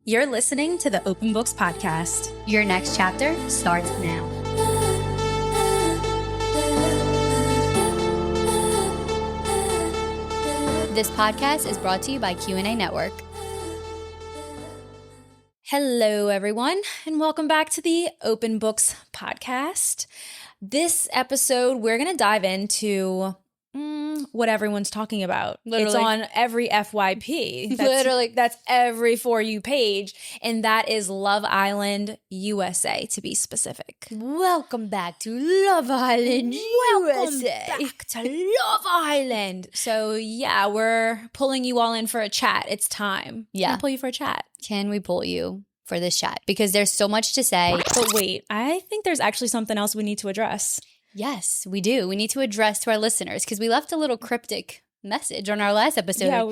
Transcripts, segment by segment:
You're listening to the Open Books Podcast. Your next chapter starts now. This podcast is brought to you by QNA Network. Hello, everyone, and welcome back to the Open Books Podcast. This episode, we're going to dive into what everyone's talking about. Literally. It's on every FYP. Literally. That's every For You page, and that is Love Island USA, to be specific. Welcome back to Love Island USA. Welcome back to Love Island. So, yeah, we're pulling you all in for a chat. It's time. Yeah. Can I pull you for a chat? Can we pull you for this chat? Because there's so much to say. But wait, I think there's actually something else we need to address. Yes, we do. We need to address to our listeners because we left a little cryptic message on our last episode. Yeah,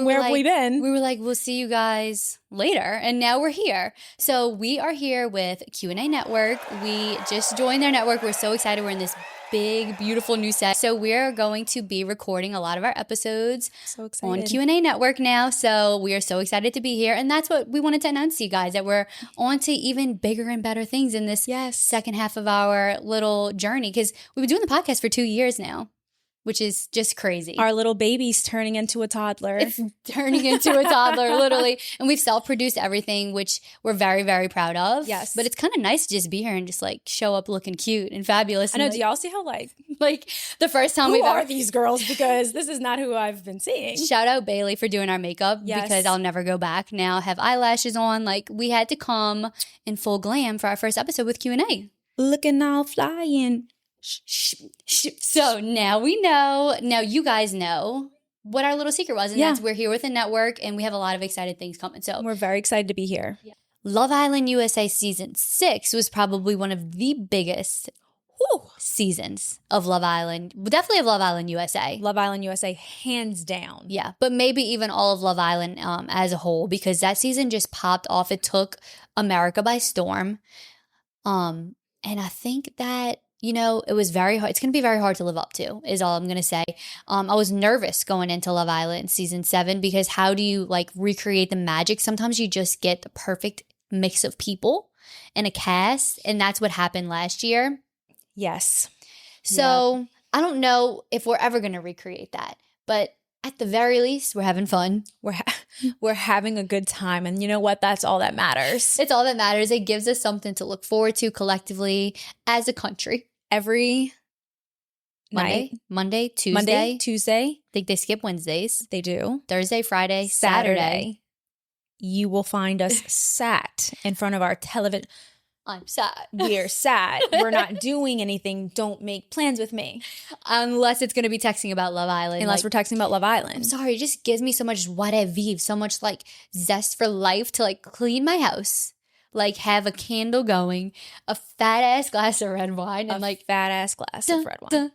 where have we been? We were like, we'll see you guys later. And now we're here. So we are here with QNA Network. We just joined their network. We're so excited. We're in this big, beautiful new set. So we're going to be recording a lot of our episodes on QNA Network now. So we are so excited to be here. And that's what we wanted to announce to you guys, that we're on to even bigger and better things in this second half of our little journey. Because we've been doing the podcast for 2 years now, which is just crazy. Our little baby's turning into a toddler. It's turning into a toddler, literally. And we've self-produced everything, which we're very, very proud of. Yes. But it's kind of nice to just be here and just like show up looking cute and fabulous. I know. And Do y'all see how like the first time who are these girls? Because this is not who I've been seeing. Shout out Bailey for doing our makeup. Yes. Because I'll never go back now. Have eyelashes on. Like we had to come in full glam for our first episode with Q&A. Looking all flying. So now we know, now you guys know what our little secret was, and that's we're here with a network and we have a lot of excited things coming. So we're very excited to be here. Yeah. Love Island USA season 6 was probably one of the biggest seasons of Love Island. Definitely of Love Island USA. Love Island USA, hands down. Yeah, but maybe even all of Love Island as a whole, because that season just popped off. It took America by storm. And I think that, you know, it was very hard. It's going to be very hard to live up to, is all I'm going to say. I was nervous going into Love Island season 7 because how do you like recreate the magic? Sometimes you just get the perfect mix of people in a cast, and that's what happened last year. Yes. So I don't know if we're ever going to recreate that, but at the very least, we're having fun. We're having a good time, and you know what? That's all that matters. It's all that matters. It gives us something to look forward to collectively as a country. Every night. Monday, Tuesday. I think they skip Wednesdays. They do. Thursday, Friday, Saturday. You will find us sat in front of our television. I'm sad. We're sad. We're not doing anything. Don't make plans with me. Unless it's going to be texting about Love Island. Unless we're texting about Love Island. I'm sorry. It just gives me so much joie de vivre, so much like zest for life to like clean my house. Like have a candle going, a fat ass glass of red wine, and like fat ass glass of red wine.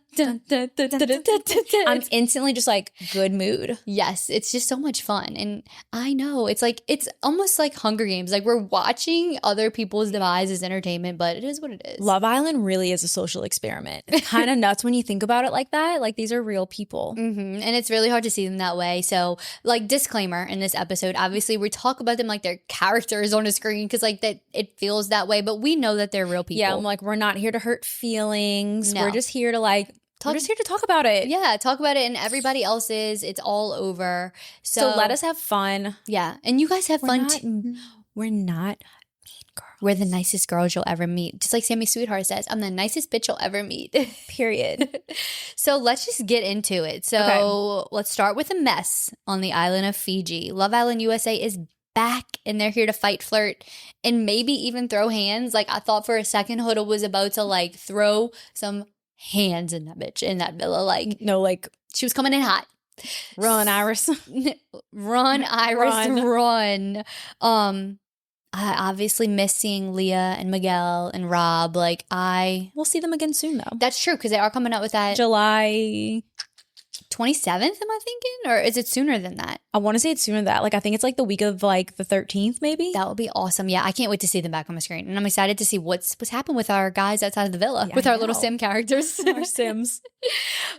I'm instantly just like good mood. Yes, it's just so much fun. And I know it's like, it's almost like Hunger Games. Like we're watching other people's demise as entertainment, but it is what it is. Love Island really is a social experiment. It's kind of nuts when you think about it like that. Like these are real people. Mm-hmm. And it's really hard to see them that way. So like disclaimer in this episode, obviously we talk about them like they're characters on a screen because like that it feels that way, but we know that they're real people. Yeah, I'm like, we're not here to hurt feelings. No. We're just here to like, we're just here to talk about it. Yeah, talk about it, and everybody else is. It's all over. So let us have fun. Yeah, and you guys have fun too. We're not mean girls. We're the nicest girls you'll ever meet. Just like Sammy Sweetheart says, I'm the nicest bitch you'll ever meet. Period. So let's just get into it. So let's start with a mess on the island of Fiji. Love Island USA is back, and they're here to fight, flirt, and maybe even throw hands. Like I thought for a second Huda was about to like throw some hands in that bitch, in that villa. Like no, like she was coming in hot. Run, Iris. Run, Iris, run. I obviously miss seeing Leah and Miguel and Rob. Like we'll see them again soon though. That's true, because they are coming out with that July 27th, am I thinking? Or is it sooner than that? I want to say it's sooner than that. Like, I think it's like the week of like the 13th, maybe. That would be awesome. Yeah, I can't wait to see them back on my screen. And I'm excited to see what's happened with our guys outside of the villa, Yeah, with I our little know. sim characters. Our Sims.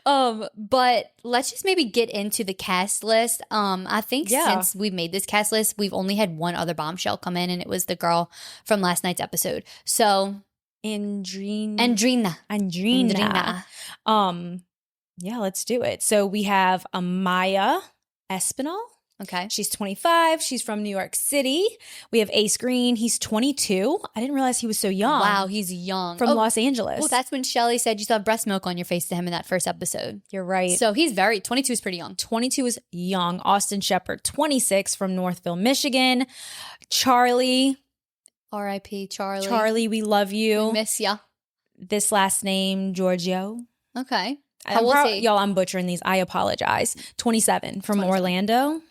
But let's just maybe get into the cast list. I think since we made this cast list, we've only had one other bombshell come in, and it was the girl from last night's episode. So Andrina. Yeah, let's do it. So we have Amaya Espinal. Okay. She's 25. She's from New York City. We have Ace Green. He's 22. I didn't realize he was so young. Wow, he's young. From Los Angeles. Well, that's when Shelly said you saw breast milk on your face to him in that first episode. You're right. So he's 22 is pretty young. 22 is young. Austin Shepard, 26, from Northville, Michigan. Charlie. R.I.P. Charlie. Charlie, we love you. We miss ya. This last name, Giorgio. Okay. How old is he? Y'all, I'm butchering these. I apologize. 27, from 27. Orlando.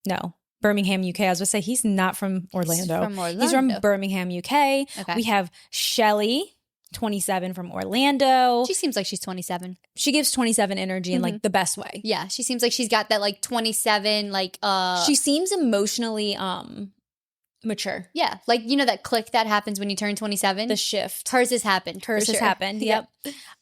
No, Birmingham, UK. I was going to say, he's not from Orlando. He's from Birmingham, UK. Okay. We have Shelly, 27, from Orlando. She seems like she's 27. She gives 27 energy in like the best way. Yeah, she seems like she's got that like 27 like She seems emotionally mature. Yeah, like you know that click that happens when you turn 27? The shift. Hers has happened. Hers has happened. Yep.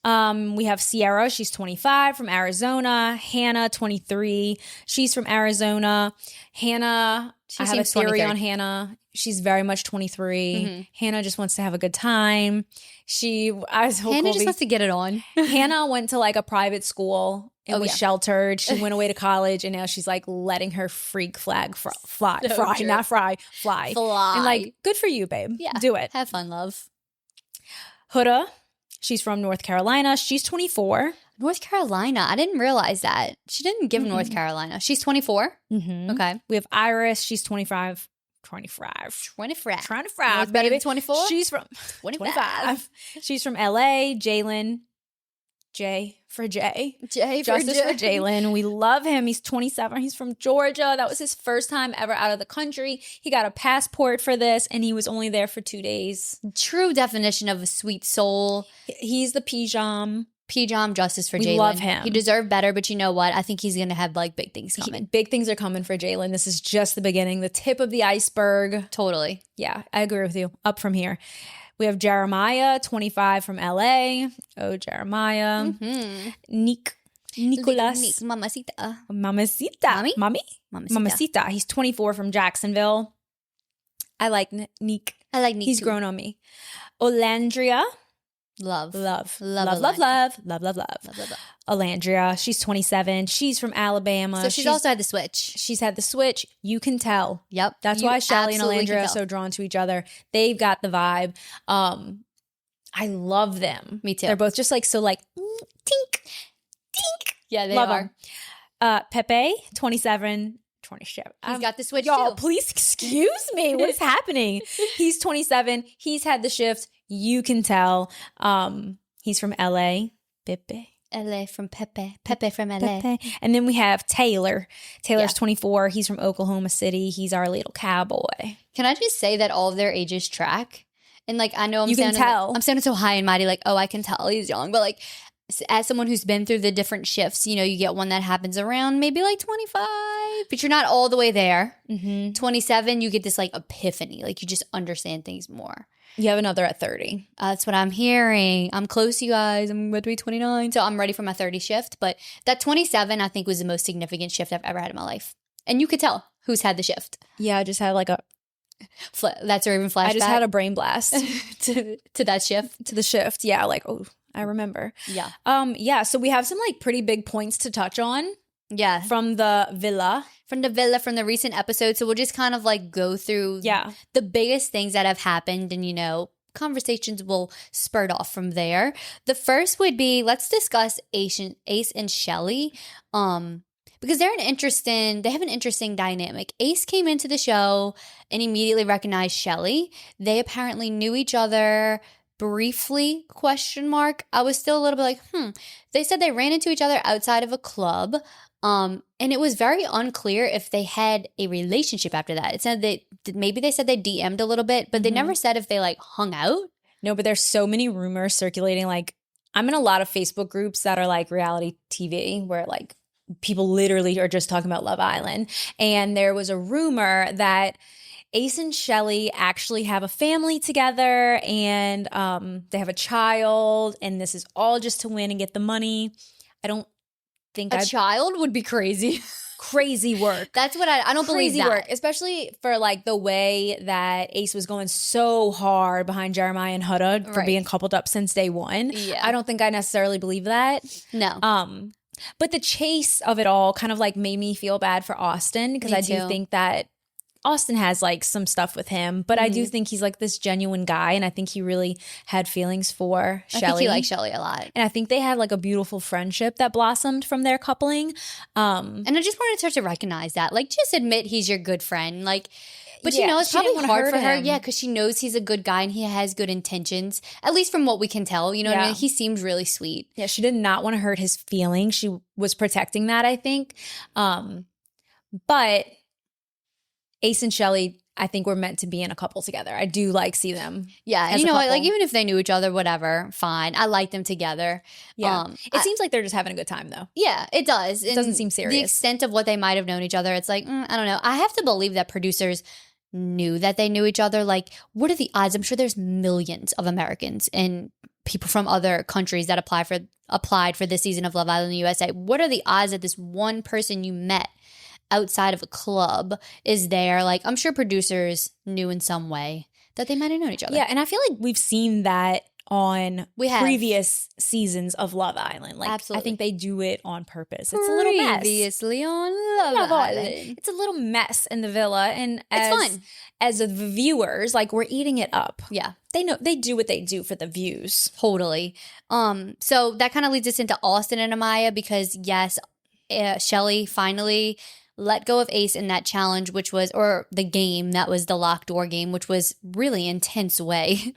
We have Sierra. She's 25, from Arizona. Hannah, 23. She's from Arizona. Hannah, I have a theory on Hannah. She's very much 23. Hannah just wants to have a good time. Hannah just wants to get it on. Hannah went to like a private school and was sheltered. She went away to college, and now she's like letting her freak flag fly. And like, good for you, babe. Yeah. Do it. Have fun, love. Huda, she's from North Carolina. She's 24. North Carolina. I didn't realize that. She didn't give North Carolina. She's 24. Okay. We have Iris. She's 25. 25. Baby 24? She's from 25. She's from LA. Jalen. J for J. Justice for Jalen. We love him. He's 27. He's from Georgia. That was his first time ever out of the country. He got a passport for this, and he was only there for 2 days. True definition of a sweet soul. He's the Pijam Justice for Jalen. We love him. He deserved better, but you know what? I think he's going to have like big things coming. Big things are coming for Jalen. This is just the beginning, the tip of the iceberg. Totally. Yeah, I agree with you. Up from here. We have Jeremiah, 25, from LA. Oh, Jeremiah. Nicolas. Mamacita. Mamacita. He's 24, from Jacksonville. I like Nick. He's too. grown on me. Olandria. Love. Olandria. She's 27. She's from Alabama. So she's also had the switch. She's had the switch. You can tell. Yep. That's why Shelly and Olandria are so drawn to each other. They've got the vibe. I love them. Me too. They're both just like so like tink. Yeah, they love are. Them. Pepe, 27. He's got the switch y'all, too. Please excuse me. What is happening? He's 27. He's had the shift. You can tell. He's from LA. Pepe from LA. And then we have Taylor. Taylor's 24. He's from Oklahoma City. He's our little cowboy. Can I just say that all of their ages track? And like, I know I'm sounding so high and mighty, like, oh, I can tell he's young. But like, as someone who's been through the different shifts, you know, you get one that happens around maybe like 25, but you're not all the way there. 27, you get this like epiphany. Like you just understand things more. You have another at 30. That's what I'm hearing. I'm close, you guys. I'm about to be 29. So I'm ready for my 30 shift. But that 27, I think, was the most significant shift I've ever had in my life. And you could tell who's had the shift. Yeah, I just had like a... That's or even flashback. I just had a brain blast. to that shift? To the shift. Yeah, like, oh, I remember. Yeah. Yeah, so we have some like pretty big points to touch on. Yeah. From the villa. From the recent episode. So we'll just kind of like go through the biggest things that have happened, and, you know, conversations will spurt off from there. The first would be, let's discuss Ace and Shelly. Because they have an interesting dynamic. Ace came into the show and immediately recognized Shelly. They apparently knew each other briefly, ? I was still a little bit like, They said they ran into each other outside of a club. And it was very unclear if they had a relationship after that. It said maybe they said they DM'd a little bit, but they never said if they like hung out. No, but there's so many rumors circulating like I'm in a lot of Facebook groups that are like reality TV where like people literally are just talking about Love Island. And there was a rumor that Ace and Shelley actually have a family together and they have a child, and this is all just to win and get the money. I don't think a child would be crazy. Crazy work. That's what I don't believe that. Work, especially for like the way that Ace was going so hard behind Jeremiah and Huda for being coupled up since day one. Yeah. I don't think I necessarily believe that. No. But the chase of it all kind of like made me feel bad for Austin, because I do think that Austin has like some stuff with him, but I do think he's like this genuine guy, and I think he really had feelings for Shelley. I think he likes Shelley a lot. And I think they had like a beautiful friendship that blossomed from their coupling. And I just wanted her to recognize that. Like, just admit he's your good friend. Like, but yeah, you know, it's probably hard for her. Him. Yeah, because she knows he's a good guy and he has good intentions, at least from what we can tell. You know what I mean? He seems really sweet. Yeah, she did not want to hurt his feelings. She was protecting that, I think. But Ace and Shelley, I think, were meant to be in a couple together. I do like see them. Yeah, and you know what? Like, even if they knew each other, whatever, fine. I like them together. Yeah, it seems like they're just having a good time, though. Yeah, it does. It doesn't seem serious. The extent of what they might have known each other, it's like, I don't know. I have to believe that producers knew that they knew each other. Like, what are the odds? I'm sure there's millions of Americans and people from other countries that applied for this season of Love Island USA. What are the odds that this one person you met outside of a club is there? Like, I'm sure producers knew in some way that they might have known each other. Yeah, and I feel like we've seen that on previous seasons of Love Island. Like, absolutely. I think they do it on purpose. It's a little mess. Previously on Love Island. It's a little mess in the villa, and it's fun. As the viewers, like, we're eating it up. Yeah. They do what they do for the views. Totally. So that kind of leads us into Austin and Amaya, because yes, Shelley finally let go of Ace in that challenge, which was, or the game that was the locked door game, which was really intense way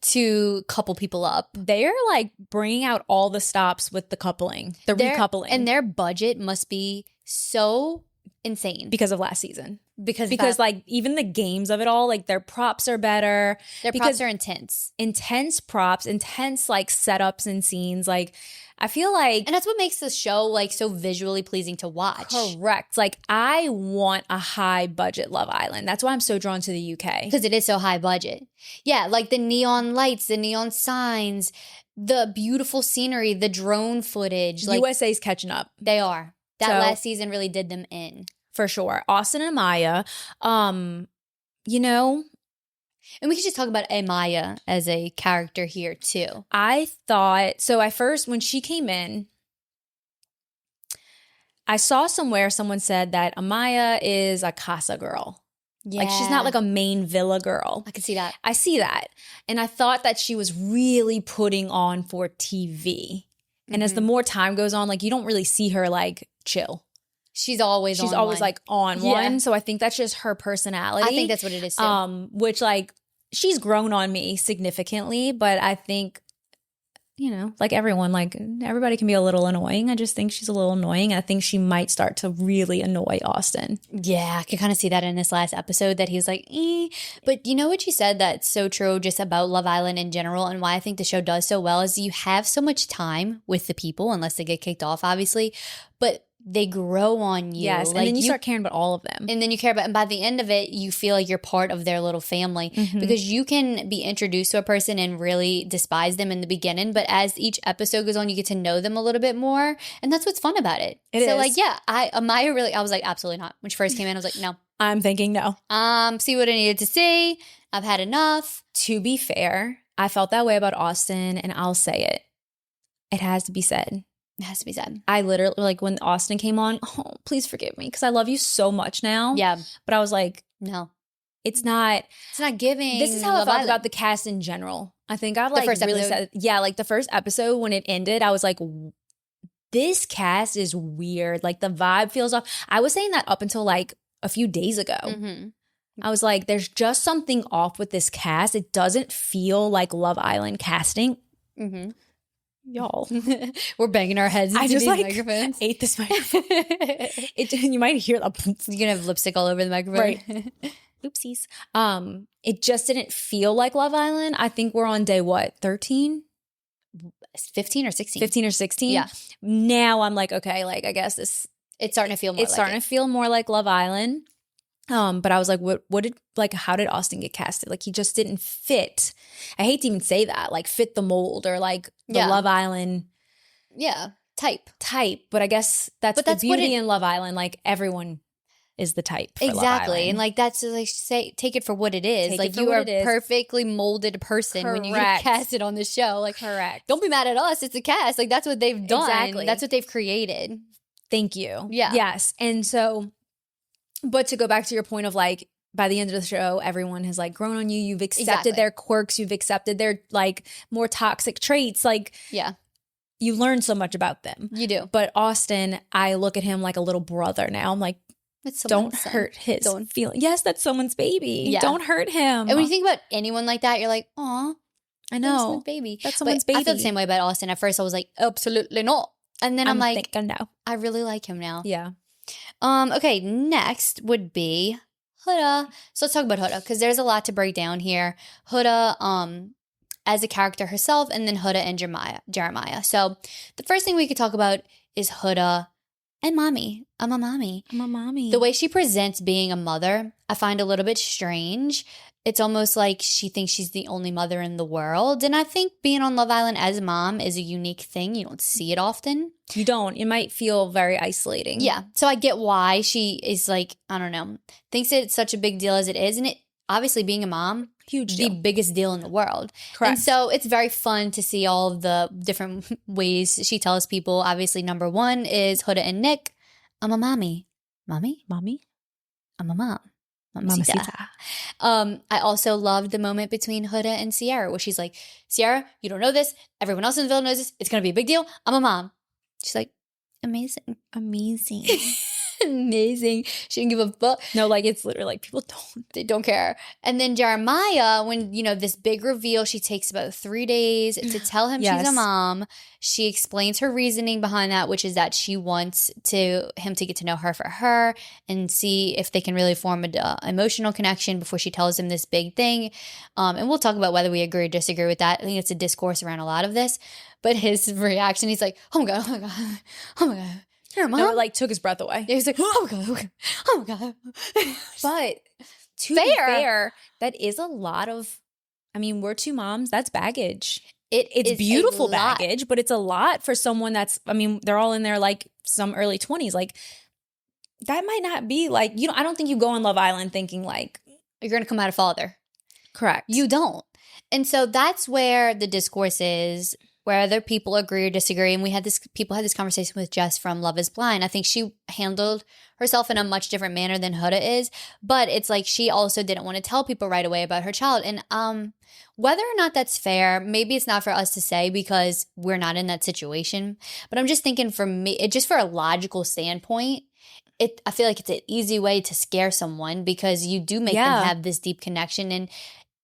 to couple people up. They're like bringing out all the stops with the coupling, recoupling. And their budget must be so insane. Because of last season. Because like even the games of it all, like their props are better. Their props are intense. Intense props, intense like setups and scenes. Like, I feel like... And that's what makes the show like so visually pleasing to watch. Correct. Like, I want a high budget Love Island. That's why I'm so drawn to the UK. Because it is so high budget. Yeah, like the neon lights, the neon signs, the beautiful scenery, the drone footage. Like, USA's catching up. They are. That last season really did them in. For sure. Austin and Amaya, you know... And we could just talk about Amaya as a character here too. I thought, so I first, when she came in, I saw somewhere someone said that Amaya is a casa girl. Yeah. Like, she's not like a main villa girl. I can see that. I see that. And I thought that she was really putting on for TV. And as the more time goes on, like, you don't really see her like chill. She's always like on one. So I think that's just her personality. I think that's what it is too. Which, like, she's grown on me significantly, but I think, you know, like everyone, like everybody can be a little annoying. I just think she's a little annoying. I think she might start to really annoy Austin. Yeah, I could kind of see that in this last episode that he's like, But you know what you said that's so true just about Love Island in general, and why I think the show does so well is you have so much time with the people, unless they get kicked off, obviously, but they grow on you. Yes, like, and then you start caring about all of them. And then you care about, and by the end of it, you feel like you're part of their little family, because you can be introduced to a person and really despise them in the beginning, but as each episode goes on, you get to know them a little bit more, and that's what's fun about it. It is. Like, yeah, Amaya really, I was like, absolutely not. When she first came in, I was like, no. I'm thinking no. See what I needed to see. I've had enough. To be fair, I felt that way about Austin, and I'll say it. It has to be said. It has to be said. I literally, like, when Austin came on, oh, please forgive me, because I love you so much now. Yeah. But I was like, no. It's not giving. This is how I felt about the cast in general. I think I've like really said, yeah, like the first episode when it ended, I was like, this cast is weird. Like, the vibe feels off. I was saying that up until like a few days ago. I was like, there's just something off with this cast. It doesn't feel like Love Island casting. Y'all, we're banging our heads into these microphones. Ate this microphone. You might hear that. You're gonna have lipstick all over the microphone, right? Oopsies. It just didn't feel like Love Island. I think we're on day 13? 15 or 16. 15 or 16. Yeah. Now I'm like, okay, like I guess this It's starting to feel more it's starting to feel more like Love Island. But I was like, how did Austin get casted? Like, he just didn't fit. I hate to even say that, like, fit the mold or like the Love Island type. But I guess that's the beauty in Love Island. Like, everyone is the type for Love Island. And like, that's like, take it for what it is. Like, you are a perfectly molded person when you get casted on the show. Like, don't be mad at us. It's a cast. Like, that's what they've done. Exactly. That's what they've created. Thank you. Yeah. Yes. And so, but to go back to your point of like, by the end of the show, everyone has like grown on you. You've accepted their quirks. You've accepted their like more toxic traits. Like, you learn so much about them. You do. But Austin, I look at him like a little brother now. I'm like, don't hurt his feeling. Yes, that's someone's baby. Yeah. Don't hurt him. And when you think about anyone like that, you're like, aw, I know. That's someone's baby. That's someone's baby. I feel the same way about Austin. At first, I was like, absolutely not. And then I'm like, no. I really like him now. Yeah. Okay, next would be Huda. So let's talk about Huda, because there's a lot to break down here. Huda, as a character herself, and then Huda and Jeremiah. So the first thing we could talk about is Huda and mommy. I'm a mommy. The way she presents being a mother, I find a little bit strange. It's almost like she thinks she's the only mother in the world. And I think being on Love Island as a mom is a unique thing. You don't see it often. You don't. It might feel very isolating. Yeah. So I get why she is like, I don't know, thinks it's such a big deal as it is. And it obviously being a mom, huge deal. The biggest deal in the world. Correct. And so it's very fun to see all of the different ways she tells people. Obviously, number one is Huda and Nick. I'm a mommy. Mommy? I'm a mom. Mamacita. I also loved the moment between Huda and Sierra where she's like, Sierra, you don't know this. Everyone else in the villa knows this. It's going to be a big deal. I'm a mom. She's like, amazing. Amazing. She didn't give a fuck. No, like it's literally like people they don't care. And then Jeremiah, when, you know, this big reveal, she takes about 3 days to tell him she's a mom. She explains her reasoning behind that, which is that she wants him to get to know her for her and see if they can really form an emotional connection before she tells him this big thing. And we'll talk about whether we agree or disagree with that. I think it's a discourse around a lot of this. But his reaction, he's like, oh my God, oh my God, oh my God. Your mom? No, it like took his breath away. He was like, oh my God, oh my God. But to be fair, that is a lot of, I mean, we're two moms. That's baggage. It's beautiful baggage, but it's a lot for someone that's, I mean, they're all in their like some early 20s. Like that might not be like, you know, I don't think you go on Love Island thinking like, you're going to come out a father. Correct. You don't. And so that's where the discourse is, whether people agree or disagree. And people had this conversation with Jess from Love is Blind. I think she handled herself in a much different manner than Huda is, but it's like she also didn't want to tell people right away about her child. And whether or not that's fair, maybe it's not for us to say because we're not in that situation. But I'm just thinking for me, just for a logical standpoint, I feel like it's an easy way to scare someone because you do make them have this deep connection. And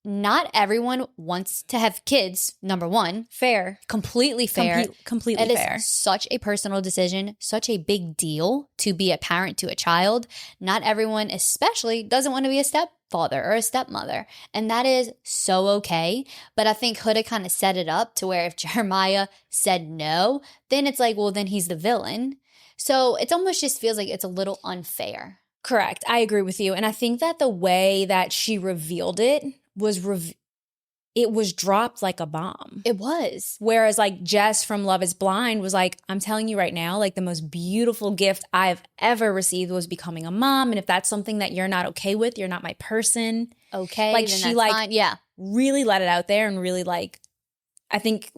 not everyone wants to have kids, number one. Fair. Completely fair. Completely fair. It is such a personal decision, such a big deal to be a parent to a child. Not everyone, especially, doesn't want to be a stepfather or a stepmother. And that is so okay. But I think Huda kind of set it up to where if Jeremiah said no, then it's like, well, then he's the villain. So it almost just feels like it's a little unfair. Correct. I agree with you. And I think that the way that she revealed it it was dropped like a bomb. It was. Whereas like Jess from Love is Blind was like, I'm telling you right now, like the most beautiful gift I've ever received was becoming a mom. And if that's something that you're not okay with, you're not my person. Okay. Like she like fine. Yeah, really let it out there and really like, I think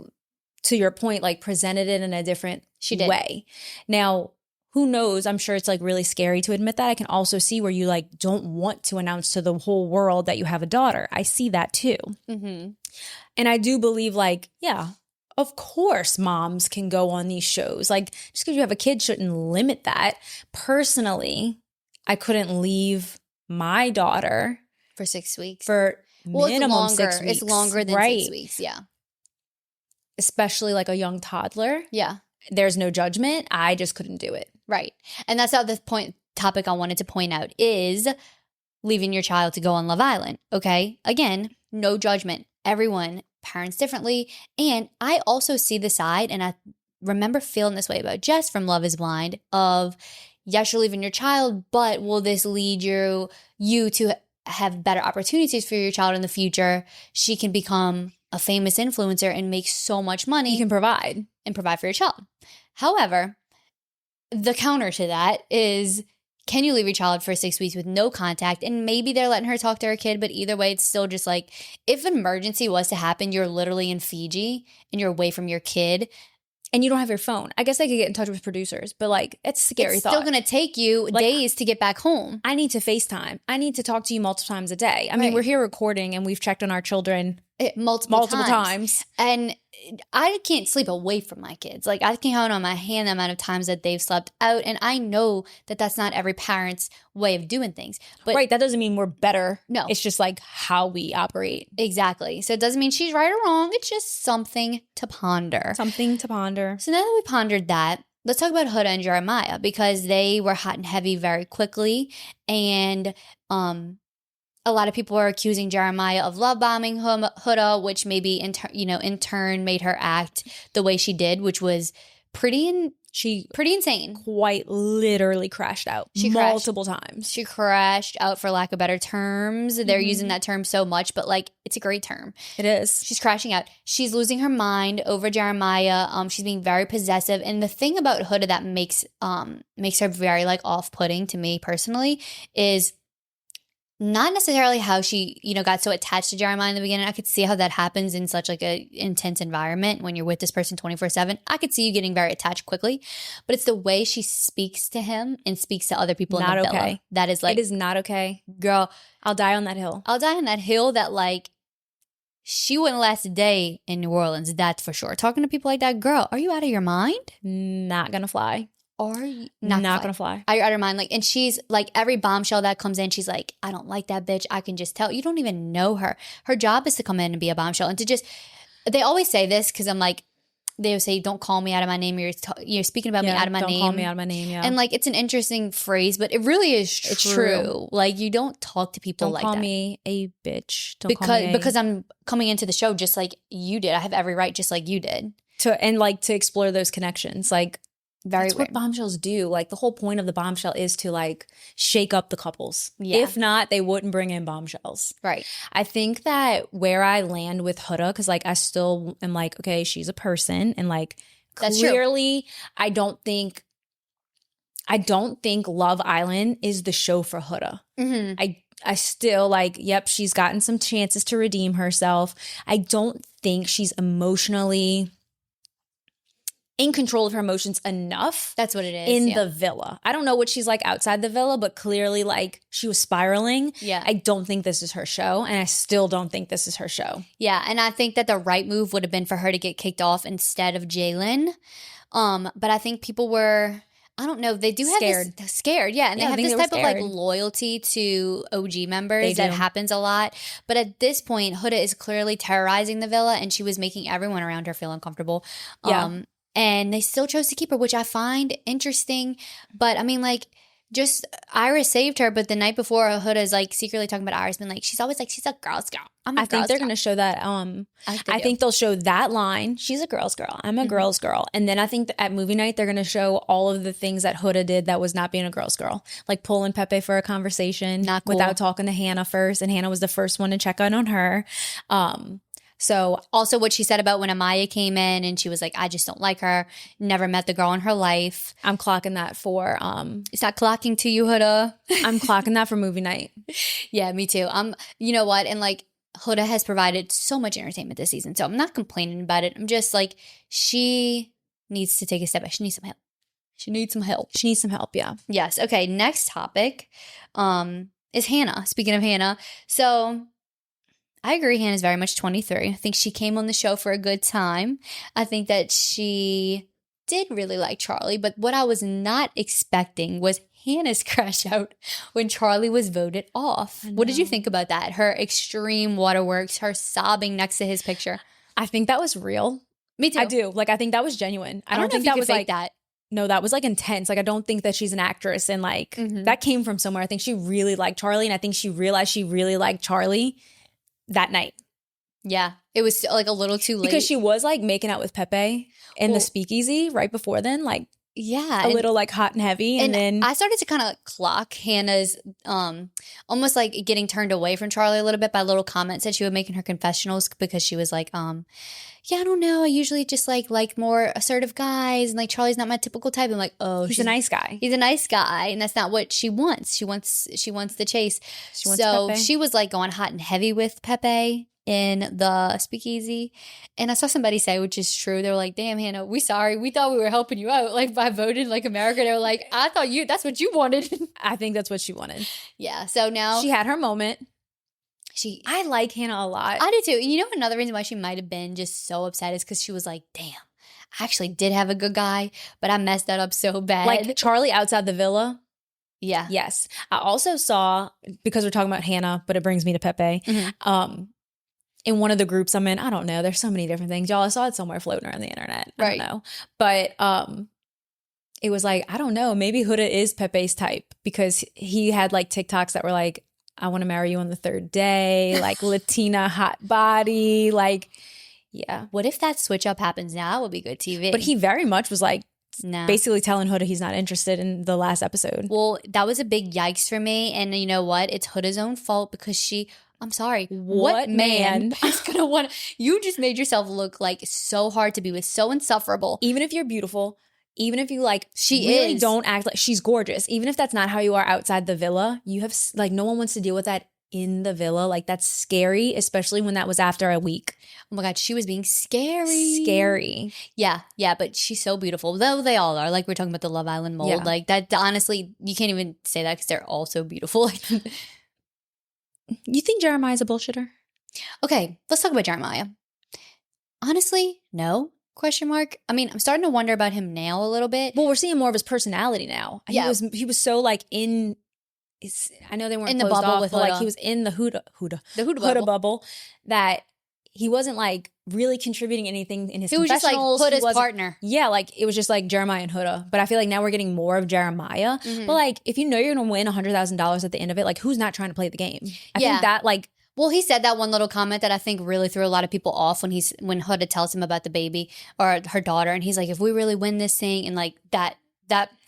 to your point, like presented it in a different way. Now, who knows? I'm sure it's like really scary to admit that. I can also see where you like don't want to announce to the whole world that you have a daughter. I see that too. Mm-hmm. And I do believe like, yeah, of course moms can go on these shows. Like just because you have a kid shouldn't limit that. Personally, I couldn't leave my daughter for 6 weeks. For minimum 6 weeks. It's longer than 6 weeks. Yeah. Especially like a young toddler. Yeah. There's no judgment. I just couldn't do it. Right. And that's how the topic I wanted to point out is leaving your child to go on Love Island. Okay. Again, no judgment. Everyone, parents differently. And I also see the side, and I remember feeling this way about Jess from Love is Blind of, yes, you're leaving your child, but will this lead you to have better opportunities for your child in the future? She can become a famous influencer and make so much money. You can provide. And provide for your child. However, the counter to that is, can you leave your child for 6 weeks with no contact? And maybe they're letting her talk to her kid, but either way, it's still just like, if an emergency was to happen, you're literally in Fiji and you're away from your kid. And you don't have your phone. I guess they could get in touch with producers, but like, it's a scary thought. It's still going to take you days to get back home. I need to FaceTime. I need to talk to you multiple times a day. I mean, we're here recording and we've checked on our children multiple times. And I can't sleep away from my kids. Like, I can count on my hand the amount of times that they've slept out. And I know that that's not every parent's way of doing things. But right, that doesn't mean we're better. No. It's just like how we operate. Exactly. So it doesn't mean she's right or wrong. It's just something to ponder. Something to ponder. So now that we pondered that, let's talk about Huda and Jeremiah, because they were hot and heavy very quickly. And a lot of people are accusing Jeremiah of love bombing Huda, which maybe in turn made her act the way she did, which was pretty insane. Quite literally crashed out multiple times. She crashed out, for lack of better terms. They're using that term so much, but like, it's a great term. It is. She's crashing out. She's losing her mind over Jeremiah. She's being very possessive. And the thing about Huda that makes her very like off-putting to me personally is not necessarily how she, got so attached to Jeremiah in the beginning. I could see how that happens in such like a intense environment when you're with this person 24/7. I could see you getting very attached quickly, but it's the way she speaks to him and speaks to other people in the villa. That is like, it is not okay. Girl, I'll die on that hill. That like, she wouldn't last a day in New Orleans, that's for sure. Talking to people like that, girl, are you out of your mind? Not gonna fly. Are you not gonna fly? Are you out of your mind? Like, and she's like, every bombshell that comes in, she's like, I don't like that bitch. I can just tell. You don't even know her. Her job is to come in and be a bombshell and to just. They always say this because I'm like, they would say, "Don't call me out of my name. You're speaking about me out of my name. Don't call me out of my name." Yeah, and like, it's an interesting phrase, but it really is true. It's true. Like, you don't talk to people like that. Don't call me a bitch. Because I'm coming into the show just like you did. I have every right, just like you did, to explore those connections. Like. That's what bombshells do. Like, the whole point of the bombshell is to like shake up the couples. Yeah. If not, they wouldn't bring in bombshells. Right. I think that where I land with Huda, because like I still am like, okay, she's a person, and like clearly I don't think Love Island is the show for Huda. Mm-hmm. I still like, yep, she's gotten some chances to redeem herself. I don't think she's emotionally in control of her emotions enough. That's what it is. In the villa. I don't know what she's like outside the villa, but clearly like she was spiraling. Yeah. I don't think this is her show, and I still don't think this is her show. Yeah, and I think that the right move would have been for her to get kicked off instead of Jalen. But I think people were, I don't know, they do have scared. Yeah, and they have this type of like loyalty to OG members that happens a lot. But at this point, Huda is clearly terrorizing the villa, and she was making everyone around her feel uncomfortable. Yeah. And they still chose to keep her, which I find interesting. But I mean, like, just Iris saved her, but the night before, Huda is like secretly talking about Iris, being like, she's always like, she's a girl's girl. I think they're going to show that. I think they'll show that line. She's a girl's girl. I'm a girl's girl. And then I think at movie night, they're going to show all of the things that Huda did that was not being a girl's girl, like pulling Pepe for a conversation without talking to Hannah first. And Hannah was the first one to check in on her. So also what she said about when Amaya came in and she was like, I just don't like her. Never met the girl in her life. I'm clocking that for Is that clocking to you, Huda? I'm clocking that for movie night. Yeah, me too. You know what? And like, Huda has provided so much entertainment this season. So I'm not complaining about it. I'm just like, she needs to take a step back. She needs some help. She needs some help, yeah. Yes. Okay, next topic is Hannah. Speaking of Hannah. So I agree, Hannah's very much 23. I think she came on the show for a good time. I think that she did really like Charlie, but what I was not expecting was Hannah's crash out when Charlie was voted off. What did you think about that? Her extreme waterworks, her sobbing next to his picture. I think that was real. Me too. I do. Like, I think that was genuine. I don't think that was like that. No, that was like intense. Like, I don't think that she's an actress, and like that came from somewhere. I think she really liked Charlie, and I think she realized she really liked Charlie that night. Yeah. It was like a little too late. Because she was like making out with Pepe in the speakeasy right before then, like yeah, a little like hot and heavy. And then I started to kind of clock Hannah's almost like getting turned away from Charlie a little bit by little comments that she would make in her confessionals, because she was like, yeah, I don't know. I usually just like more assertive guys, and like Charlie's not my typical type. I'm like, oh, he's a nice guy. He's a nice guy, and that's not what she wants. She wants the chase. She wants Pepe. She was like going hot and heavy with Pepe in the speakeasy. And I saw somebody say, which is true, they were like, damn, Hannah, we sorry. We thought we were helping you out, like by voting like America. They were like, I thought that's what you wanted. I think that's what she wanted. Yeah. So now she had her moment. I like Hannah a lot. I do too. You know, another reason why she might have been just so upset is because she was like, damn, I actually did have a good guy, but I messed that up so bad. Like Charlie outside the villa. Yeah. Yes. I also saw, because we're talking about Hannah, but it brings me to Pepe. Mm-hmm. In one of the groups I'm in, I don't know. There's so many different things. Y'all, I saw it somewhere floating around the internet. I don't know. But it was like, I don't know. Maybe Huda is Pepe's type, because he had like TikToks that were like, I want to marry you on the third day, like Latina hot body, like, yeah. What if that switch up happens now? It would be good TV. But he very much was like, basically telling Huda he's not interested in the last episode. Well, that was a big yikes for me. And you know what? It's Huda's own fault, because I'm sorry. What man is going to want you just made yourself look like so hard to be with, so insufferable. Even if you're beautiful, even if you like, don't act like she's gorgeous. Even if that's not how you are outside the villa, you have like, no one wants to deal with that in the villa. Like, that's scary, especially when that was after a week. Oh my God, she was being scary. Yeah, but she's so beautiful. Though they all are. Like, we're talking about the Love Island mold. Yeah. Like, that, honestly, you can't even say that because they're all so beautiful. You think Jeremiah's a bullshitter? Okay, let's talk about Jeremiah. Honestly, no. Question mark. I mean, I'm starting to wonder about him now a little bit. Well, we're seeing more of his personality now. Yeah. He was so like in... I know they weren't in the bubble off, with Huda. Like he was in the Huda bubble, that he wasn't like really contributing anything in his confessionals. He was just like Huda's partner. Yeah, like it was just like Jeremiah and Huda. But I feel like now we're getting more of Jeremiah. Mm-hmm. But like, if you know you're going to win $100,000 at the end of it, like who's not trying to play the game? I think that like... Well, he said that one little comment that I think really threw a lot of people off when Huda tells him about the baby or her daughter, and he's like, if we really win this thing, and like that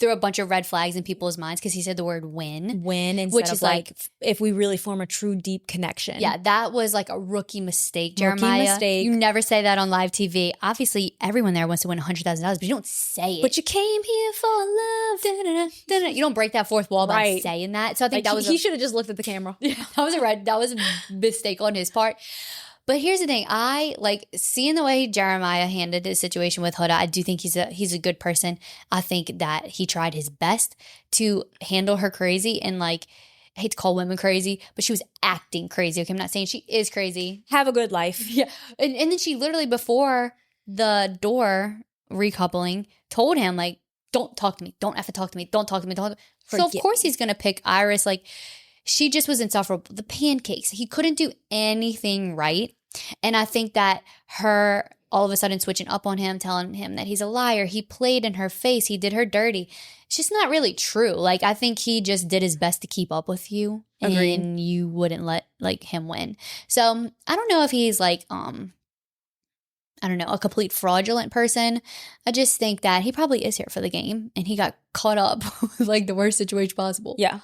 threw a bunch of red flags in people's minds, because he said the word win instead which is like if we really form a true deep connection. Yeah, that was like a rookie mistake, Jeremiah. You never say that on live TV. Obviously, everyone there wants to win $100,000, but you don't say it. But you came here for love. Da-da-da. You don't break that fourth wall by saying that. So I think like he should have just looked at the camera. Yeah, that was a mistake on his part. But here's the thing. I like seeing the way Jeremiah handled his situation with Huda. I do think he's a good person. I think that he tried his best to handle her crazy, and like, I hate to call women crazy, but she was acting crazy. Okay, I'm not saying she is crazy. Have a good life. Yeah. And then she literally, before the door recoupling, told him like, don't talk to me. Don't effing talk to me. Don't talk to me. So of course he's going to pick Iris. Like, she just was insufferable. The pancakes. He couldn't do anything right. And I think that her all of a sudden switching up on him, telling him that he's a liar, he played in her face, he did her dirty. It's just not really true. Like, I think he just did his best to keep up with you. Agreed. And you wouldn't let like him win. So I don't know if he's like, I don't know, a complete fraudulent person. I just think that he probably is here for the game, and he got caught up with like the worst situation possible. Yeah.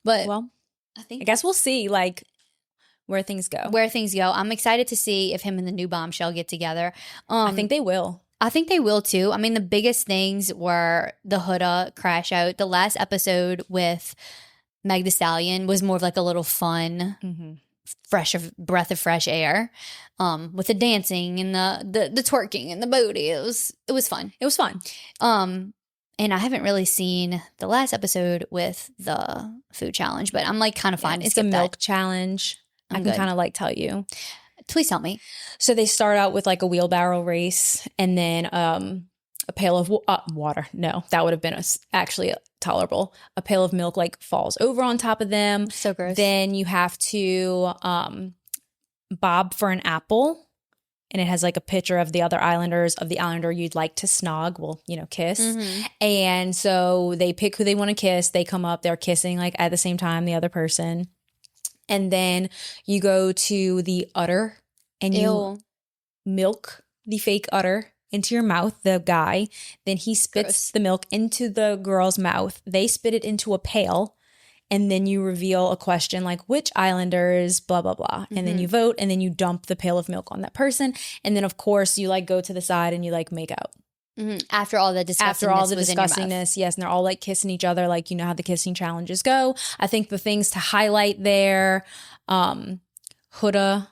But well, I guess we'll see like where things go. I'm excited to see if him and the new bombshell get together. I think they will. I think they will too. I mean, the biggest things were the Huda crash out. The last episode with Meg Thee Stallion was more of like a little fun, breath of fresh air, with the dancing and the twerking and the booty. It was fun. It was fun. And I haven't really seen the last episode with the food challenge, but I'm like kind of fine. It's a milk challenge. I can kind of like tell you. Please tell me. So they start out with like a wheelbarrow race, and then a pail of water. No, that would have been actually tolerable. A pail of milk like falls over on top of them. So gross. Then you have to bob for an apple. And it has like a picture of the other islanders, of the islander you'd like to snog, well, kiss. Mm-hmm. And so they pick who they want to kiss. They come up, they're kissing like at the same time, the other person. And then you go to the udder and you milk the fake udder into your mouth, the guy. Then he spits the milk into the girl's mouth. They spit it into a pail. And then you reveal a question like, which islanders, blah, blah, blah. And then you vote, and then you dump the pail of milk on that person. And then, of course, you like go to the side and you like make out. After all the disgustingness, yes. And they're all like kissing each other, like, you know how the kissing challenges go. I think the things to highlight there, Huda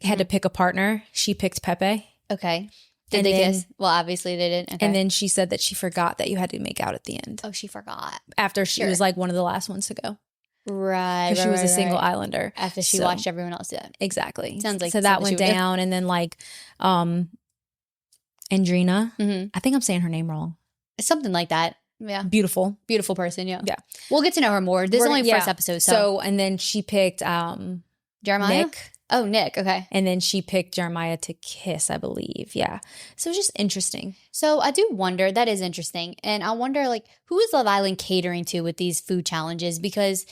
had to pick a partner. She picked Pepe. Okay. Did they kiss? Well, obviously they did. Okay. And then she said that she forgot that you had to make out at the end. Oh, she forgot. After she was like one of the last ones to go. Right. Because she was a single islander. After she watched everyone else do it. Exactly. Sounds like so that went down. And then like Andrina. I think I'm saying her name wrong. Something like that. Yeah. Beautiful person. Yeah. Yeah. We'll get to know her more. This is only first episode. So and then she picked Jeremiah? Nick. Oh, Nick. Okay. And then she picked Jeremiah to kiss, I believe. Yeah. So it's just interesting. So I do wonder, that is interesting. And I wonder, like, who is Love Island catering to with these food challenges? Because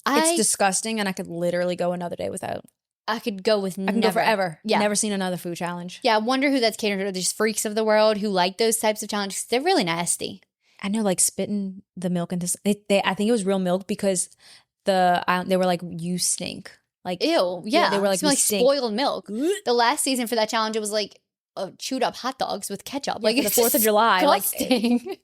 it's disgusting, and I could literally go another day without. I could go with I can go forever. Yeah. Never seen another food challenge. Yeah. I wonder who that's catering to. These freaks of the world who like those types of challenges. They're really nasty. I know, like spitting the milk into. I think it was real milk because they were like, you stink. Like, ew, yeah. They were like spoiled milk. The last season for that challenge, it was like chewed up hot dogs with ketchup. Like, it's the 4th of July. Disgusting.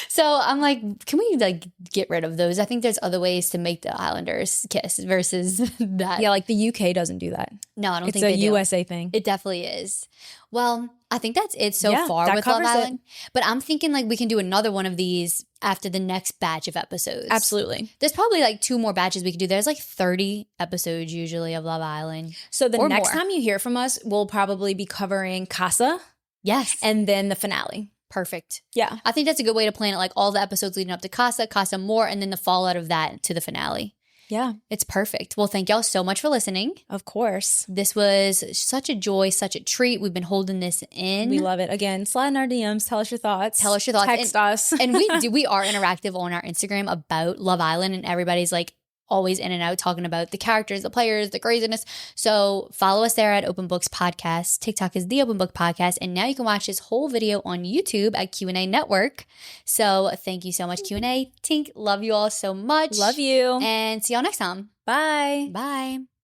So I'm like, can we like get rid of those? I think there's other ways to make the Islanders kiss versus that. Yeah, like the UK doesn't do that. No, I don't think they do. It's a USA thing. It definitely is. Well, I think that's it so far with Love Island. But I'm thinking like we can do another one of these after the next batch of episodes. Absolutely. There's probably like 2 more batches we could do. There's like 30 episodes usually of Love Island. So the next time you hear from us, we'll probably be covering Casa. Yes. And then the finale. Perfect. Yeah. I think that's a good way to plan it. Like all the episodes leading up to Casa more, and then the fallout of that to the finale. Yeah. It's perfect. Well, thank y'all so much for listening. Of course. This was such a joy, such a treat. We've been holding this in. We love it. Again, slide in our DMs. Tell us your thoughts. Text us. And we are interactive on our Instagram about Love Island, and everybody's like always in and out talking about the characters, the players, the craziness. So follow us there at Open Books Podcast. TikTok is the Open Book Podcast. And now you can watch this whole video on YouTube at QNA Network. So thank you so much, QNA. Tink, love you all so much. Love you. And see y'all next time. Bye. Bye.